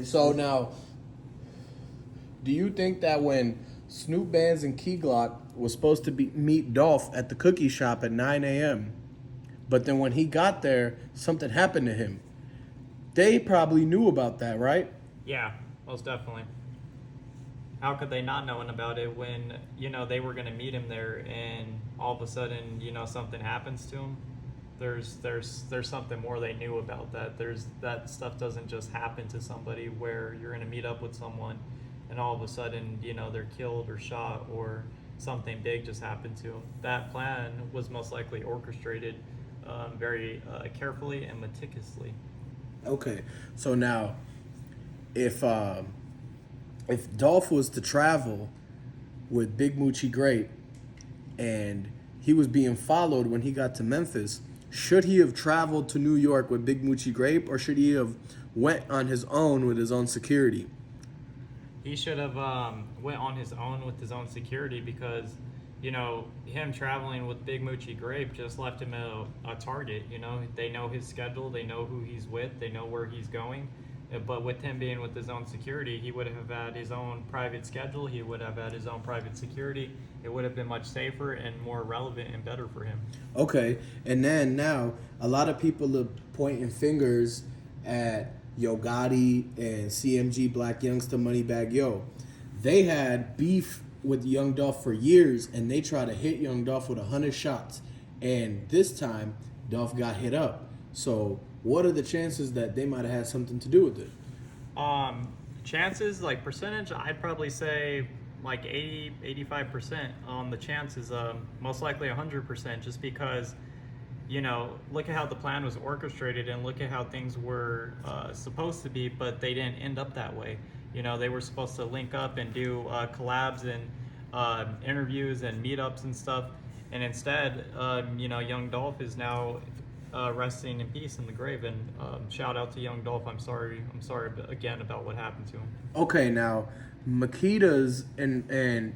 So now, do you think that when Snoop Bands and Key Glock was supposed to meet Dolph at the cookie shop at 9 a.m., but then when he got there, something happened to him? They probably knew about that, right? Yeah, most definitely. How could they not knowing about it when they were going to meet him there, and all of a sudden something happens to him? There's something more they knew about that. That stuff doesn't just happen to somebody where you're going to meet up with someone and all of a sudden they're killed or shot or something big just happened to them. That plan was most likely orchestrated very carefully and meticulously. Okay, so now, if Dolph was to travel with Big Moochie Grape and he was being followed when he got to Memphis, should he have traveled to New York with Big Moochie Grape, or should he have went on his own with his own security? He should have went on his own with his own security because, him traveling with Big Moochie Grape just left him a target. They know his schedule, they know who he's with, they know where he's going. But with him being with his own security, he would have had his own private schedule. He would have had his own private security. It would have been much safer and more relevant and better for him. Okay, and then now a lot of people are pointing fingers at Yo Gotti and CMG Blac Youngsta Moneybag Yo. They had beef with Young Dolph for years, and they tried to hit Young Dolph with 100 shots. And this time, Dolph got hit up. So what are the chances that they might have had something to do with it? Chances, like percentage, I'd probably say like 85% on the chances. Most likely 100%, just because, look at how the plan was orchestrated and look at how things were supposed to be, but they didn't end up that way. They were supposed to link up and do collabs and interviews and meetups and stuff. And instead, Young Dolph is now resting in peace in the grave. And shout out to Young Dolph. I'm sorry again about what happened to him. Okay, now Makita's and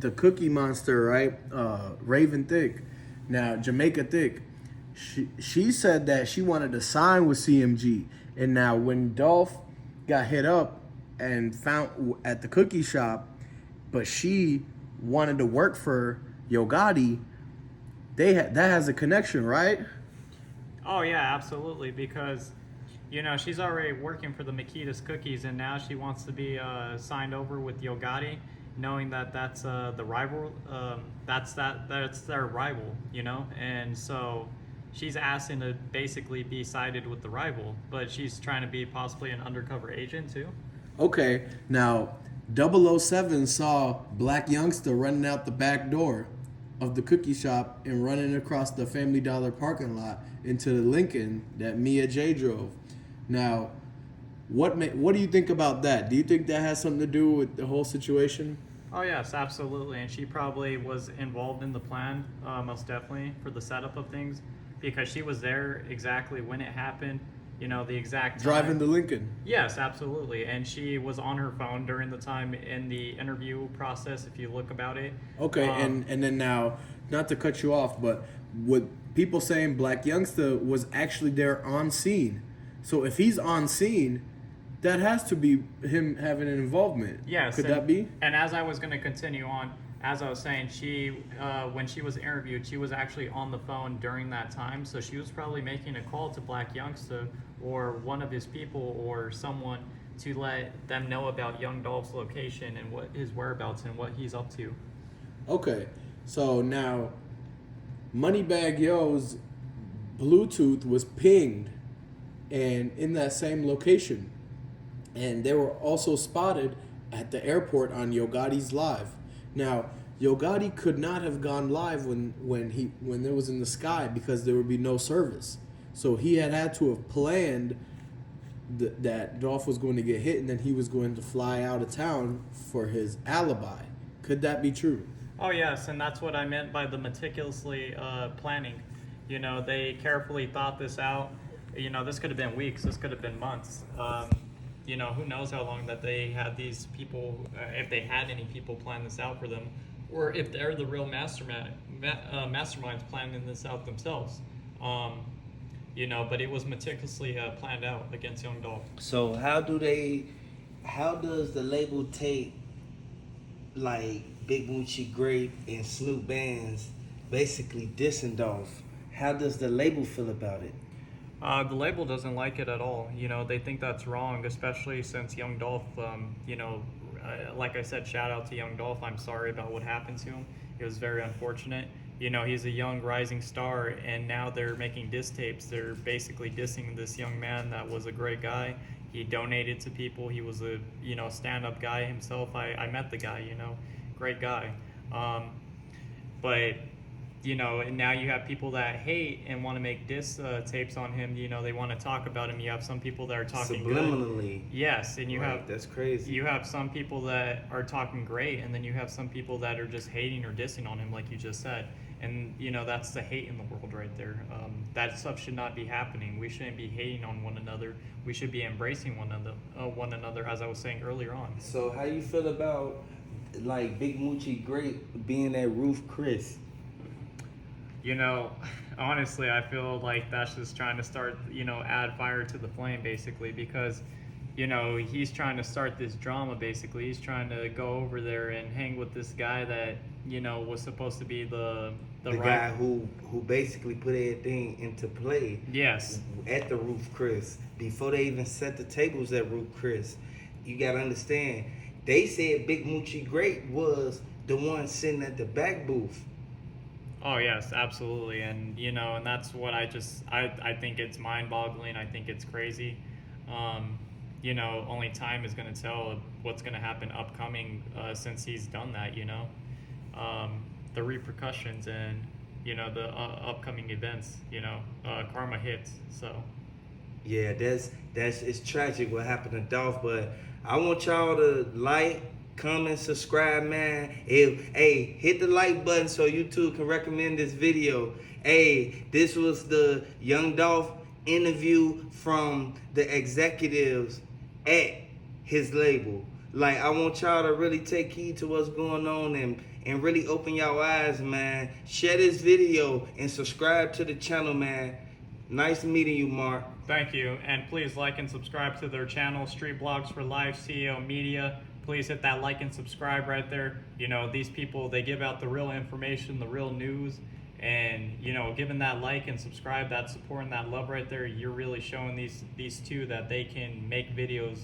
the Cookie Monster, right? Raven Thick. Now Jamaica Thick. She said that she wanted to sign with CMG, and now when Dolph got hit up and found at the cookie shop, but she wanted to work for Yo Gotti, that has a connection, right? Oh yeah, absolutely. Because she's already working for the Makita's Cookies, and now she wants to be signed over with Yo Gotti, knowing that that's the rival. That's their rival, and so she's asking to basically be sided with the rival, but she's trying to be possibly an undercover agent too. Okay, now 007 saw Blac Youngsta running out the back door of the cookie shop and running across the Family Dollar parking lot into the Lincoln that Mia J drove. Now, what do you think about that? Do you think that has something to do with the whole situation? Oh yes, absolutely, and she probably was involved in the plan, most definitely, for the setup of things, because she was there exactly when it happened. The exact time. Driving the Lincoln. Yes, absolutely. And she was on her phone during the time in the interview process, if you look about it. Okay, and then now, not to cut you off, but with people saying Blac Youngsta was actually there on scene. So if he's on scene, that has to be him having an involvement. Yes. Could that be? And as I was going to continue on, as I was saying, she when she was interviewed, she was actually on the phone during that time. So she was probably making a call to Blac Youngsta or one of his people or someone to let them know about Young Dolph's location and what his whereabouts and what he's up to. Okay, so now Moneybag Yo's Bluetooth was pinged and in that same location. And they were also spotted at the airport on Yo Gotti's live. Now, Yo Gotti could not have gone live when it was in the sky because there would be no service. So he had to have planned that Dolph was going to get hit and then he was going to fly out of town for his alibi. Could that be true? Oh yes, and that's what I meant by the meticulously planning. They carefully thought this out. This could have been weeks. This could have been months. Who knows how long that they had these people, if they had any people plan this out for them, or if they're the real masterminds planning this out themselves. you know, but it was meticulously planned out against Young Dolph. So how does the label take like Big Moochie Grape and Snoop Bands basically dissing Dolph? How does the label feel about it? The label doesn't like it at all. You know, they think that's wrong, especially since Young Dolph, you know, like I said, shout out to Young Dolph. I'm sorry about what happened to him. It was very unfortunate. You know, he's a young rising star, and now they're making diss tapes. They're basically dissing this young man that was a great guy. He donated to people. He was a, you know, stand-up guy himself. I met the guy, you know, great guy. But you know, and now you have people that hate and want to make diss tapes on him. You know, they want to talk about him. You have some people that are talking Subliminally. good. Yes, and you Right, have that's crazy. You have some people that are talking great, and then you have some people that are just hating or dissing on him, like you just said. And you know, that's the hate in the world right there. That stuff should not be happening. We shouldn't be hating on one another. We should be embracing one another, as I was saying earlier on. So how you feel about like Big Moochie Grape being that Roof Chris? You know, honestly, I feel like that's just trying to start, you know, add fire to the flame, basically, because, you know, he's trying to start this drama, basically. He's trying to go over there and hang with this guy that, you know, was supposed to be the guy who basically put everything into play. Yes. At the Roof Chris, before they even set the tables at Roof Chris. You gotta understand, they said Big Moochie Grape was the one sitting at the back booth. Oh yes, absolutely, and you know, and that's what I think it's mind-boggling. I think it's crazy. You know, only time is going to tell what's going to happen upcoming since he's done that. You know, the repercussions and you know the upcoming events. You know, karma hits. So. Yeah, that's it's tragic what happened to Dolph, but I want y'all to like, comment, subscribe, man. Hey, hit the like button so YouTube can recommend this video. Hey, this was the Young Dolph interview from the executives at his label. Like, I want y'all to really take heed to what's going on and really open y'all eyes, man. Share this video and subscribe to the channel, man. Nice meeting you, Mark. Thank you, and please like and subscribe to their channel, Street Blogs for Life, CEO Media. Please hit that like and subscribe right there. You know, these people, they give out the real information, the real news, and you know, giving that like and subscribe, that support and that love right there, you're really showing these two that they can make videos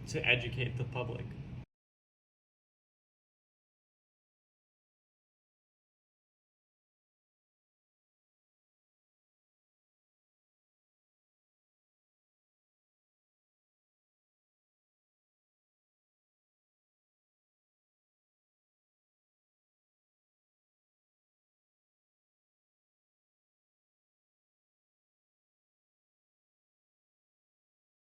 to educate the public.